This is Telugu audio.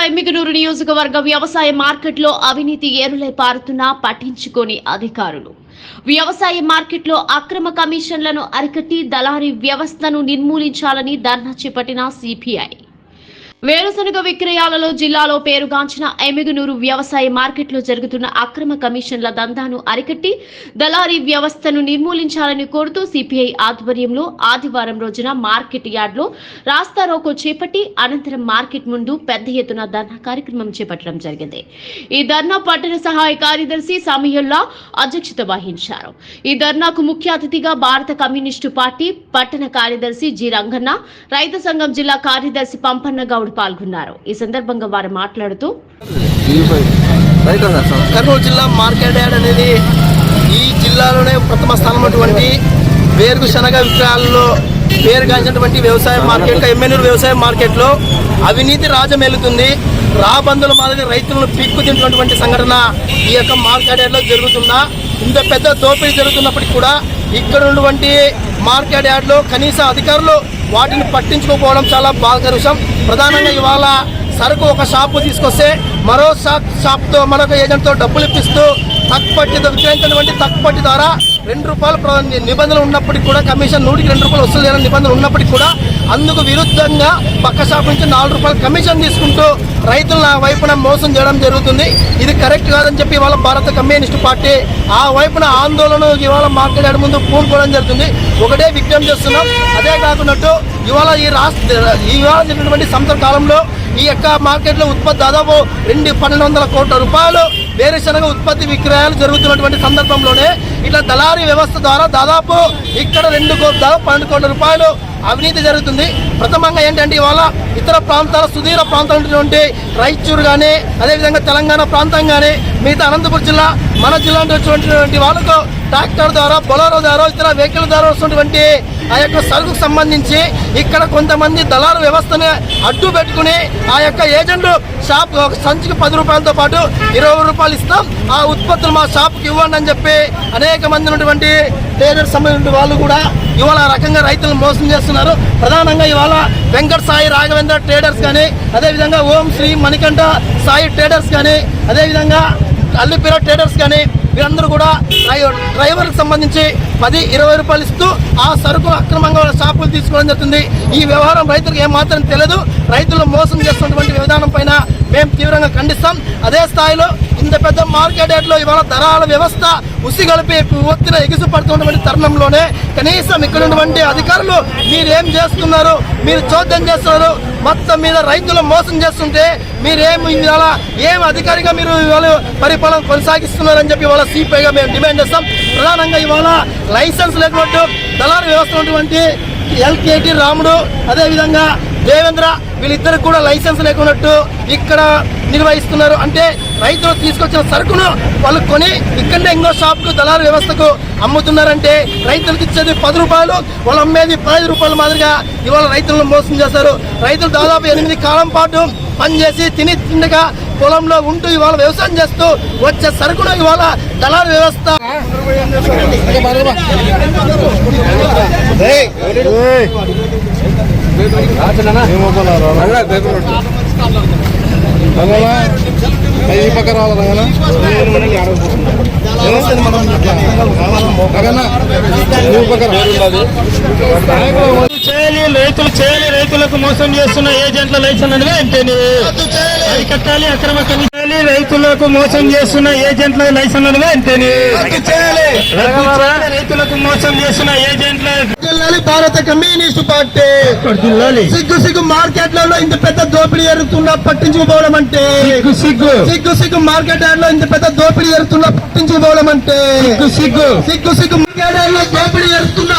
ఎమ్మిగనూరు నియోజకవర్గ వ్యవసాయ మార్కెట్లో అవినీతి ఏరులై పారుతున్నా పట్టించుకోని అధికారులు. వ్యవసాయ మార్కెట్లో అక్రమ కమిషన్లను అరికట్టి దళారీ వ్యవస్థను నిర్మూలించాలని ధర్నా చేపట్టిన సిపిఐ. వేరుశనగ విక్రయాలలో జిల్లాలో పేరుగాంచిన ఎమ్మిగనూరు వ్యవసాయ మార్కెట్లో జరుగుతున్న అక్రమ కమిషన్ల దందాను అరికట్టి దళారీ వ్యవస్థను నిర్మూలించాలని కోరుతూ సిపిఐ ఆధ్వర్యంలో ఆదివారం రోజున మార్కెట్ యార్డ్లో రాస్తారోకో చేపట్టి అనంతరం మార్కెట్ ముందు పెద్ద ఎత్తున ధర్నా కార్యక్రమం చేపట్టడం జరిగింది. ఈ ధర్నా పట్టణ సహాయ కార్యదర్శి సమీయుల్లా అధ్యక్షత వహించారు. ఈ ధర్నాకు ముఖ్య అతిథిగా భారత కమ్యూనిస్టు పార్టీ పట్టణ కార్యదర్శి జి రంగన్న, రైతు సంఘం జిల్లా కార్యదర్శి పంపన్న గౌడ్ పాల్గొన్నారు. ఈ సందర్భంగా వారు మాట్లాడుతూ కర్నూలు జిల్లా మార్కెట్ యార్డ్ అనేది ఈ జిల్లాలోనే ప్రథమ స్థానమైనటువంటి వేరుశనగ విక్రయాలలో పేరుగాంచినటువంటి వ్యవసాయ మార్కెట్ ఎమ్మెనూరు వ్యవసాయ మార్కెట్లో అవినీతి రాజమేలుతుంది. రాబందుల మాదిరి రైతులను పీక్కు తింటున్నటువంటి సంఘటన ఈ యొక్క మార్కెట్ యార్డ్లో జరుగుతుందా? ఇంత పెద్ద దోపిడీ జరుగుతున్నప్పటికీ కూడా ఇక్కడ ఉన్నటువంటి మార్కెట్ యార్డ్లో కనీస అధికారులు వాటిని పట్టించుకోకపోవడం చాలా బాధాకర విషయం. ప్రధానంగా ఇవాళ సరుకు ఒక షాపు తీసుకొస్తే మరో షాప్తో మరొక ఏజెంట్తో డబ్బులు ఇప్పిస్తూ తక్కుపట్టితో విక్రయించినటువంటి తక్కుపట్టి ద్వారా ₹2 నిబంధనలు ఉన్నప్పటికీ కూడా కమిషన్ 100కి ₹2 వసూలు చేయాలని నిబంధనలు ఉన్నప్పటికీ కూడా అందుకు విరుద్ధంగా పక్క షాప్ నుంచి ₹4 కమిషన్ తీసుకుంటూ రైతుల వైపున మోసం చేయడం జరుగుతుంది. ఇది కరెక్ట్ కాదని చెప్పి ఇవాళ భారత కమ్యూనిస్టు పార్టీ ఆ వైపున ఆందోళన ఇవాళ మార్కెట్ యార్డ్ ముందు పూనుకోవడం జరుగుతుంది. ఒకటే విజ్ఞప్తి చేస్తున్నాం. అదే కాకున్నట్టు ఇవాళ ఇవాళ జరిగినటువంటి సంవత్సర కాలంలో ఈ యొక్క మార్కెట్లో ఉత్పత్తి దాదాపు ₹1,200 కోట్ల వేరుశనగ ఉత్పత్తి విక్రయాలు జరుగుతున్నటువంటి సందర్భంలోనే ఇట్లా దళారీ వ్యవస్థ ద్వారా దాదాపు ఇక్కడ ₹12 కోట్ల అవినీతి జరుగుతుంది. ప్రథమంగా ఏంటంటే ఇవాళ ఇతర ప్రాంతాల సుదీర ప్రాంతాలైనటువంటి రాయచూరు కానీ అదేవిధంగా తెలంగాణ ప్రాంతం కానీ మిగతా అనంతపురం జిల్లా మన జిల్లా వచ్చినటువంటి వాళ్ళకు ట్రాక్టర్ ద్వారా బొలరో ద్వారా ఇతర వెహికల్ ద్వారా వస్తున్నటువంటి ఆ యొక్క సరుకుకు సంబంధించి ఇక్కడ కొంతమంది దళారు వ్యవస్థని అడ్డు పెట్టుకుని ఆ యొక్క ఏజెంట్లు షాప్ ఒక సంచికి ₹10తో పాటు ₹20 ఇస్తాం, ఆ ఉత్పత్తులు మా షాప్కి ఇవ్వండి అని చెప్పి అనేక మంది ఉన్నటువంటి ట్రేడర్స్ సంబంధించిన వాళ్ళు కూడా ఇవాళ ఆ రకంగా రైతులను మోసం చేస్తున్నారు. ప్రధానంగా ఇవాళ వెంకట సాయి రాఘవేంద్ర ట్రేడర్స్ కానీ అదేవిధంగా ఓం శ్రీ మణికంఠ సాయి ట్రేడర్స్ కానీ అదేవిధంగా అల్లిపిర ట్రేడర్స్ కానీ వీరందరూ కూడా డ్రైవర్కి సంబంధించి ₹10-20 ఇస్తూ ఆ సరుకులు అక్రమంగా షాపులు తీసుకోవడం జరుగుతుంది. ఈ వ్యవహారం రైతులకు ఏమాత్రం తెలియదు. రైతులు మోసం చేస్తున్నటువంటి విధానం పైన మేము తీవ్రంగా ఖండిస్తాం. అదే స్థాయిలో ఇంత పెద్ద మార్కెట్ యార్డ్లో ఇవాళ ధరల వ్యవస్థ ఉసిగలిపి ఒత్తిన ఎగిసిపడుతున్నటువంటి తరుణంలోనే కనీసం ఇక్కడ ఉన్నటువంటి అధికారులు మీరేం చేస్తున్నారు, మీరు చోద్యం చేస్తున్నారు, మొత్తం మీద రైతులు మోసం చేస్తుంటే మీరేం ఇవాళ ఏం అధికారిగా మీరు ఇవాళ పరిపాలన కొనసాగిస్తున్నారని చెప్పి ఇవాళ సిపిఐగా మేము డిమాండ్ చేస్తాం. ప్రధానంగా ఇవాళ లైసెన్స్ లేకపోతే దళారీ వ్యవస్థ ఉన్నటువంటి ఎల్కేటి రాముడు అదేవిధంగా దేవేంద్ర వీళ్ళిద్దరు కూడా లైసెన్స్ లేకున్నట్టు ఇక్కడ నిర్వహిస్తున్నారు. అంటే రైతులు తీసుకొచ్చిన సరుకును వాళ్ళు కొని ఇక్కడనే ఇంకో షాప్కు దళారీ వ్యవస్థకు అమ్ముతున్నారంటే రైతులకు ఇచ్చేది ₹10, వాళ్ళు అమ్మేది ₹15 మాదిరిగా ఇవాళ రైతులను మోసం చేస్తారు. రైతులు దాదాపు 8 కాలం పాటు పనిచేసి తిండగా పొలంలో ఉంటూ ఇవాళ వ్యవసాయం చేస్తూ వచ్చే సరుకును ఇవాళ దళారీ వ్యవస్థ రైతులు చేయాలి. రైతులకు మోసం చేస్తున్న ఏజెంట్ల లైసెన్స్ అనేది వెంటనే అరికట్టాలి. అక్రమ కమిషన్లు రైతులకు మోసం చేస్తున్న ఏజెంట్ల లైసెన్స్ అనేది వెంటనే రైతులకు మోసం చేస్తున్న ఏజెంట్ల భారత కమ్యూనిస్టు పార్టీ సిగ్గు మార్కెట్లలో ఇంత పెద్ద దోపిడీ జరుగుతున్నా పట్టించుకోవడం అంటే సిగ్గు మార్కెట్ యార్డ్లో ఇంత పెద్ద దోపిడీ జరుగుతున్నా పట్టించుకోవడం అంటే సిగ్గు మార్కెట్ యార్డ్లో దోపిడీ జరుగుతున్నా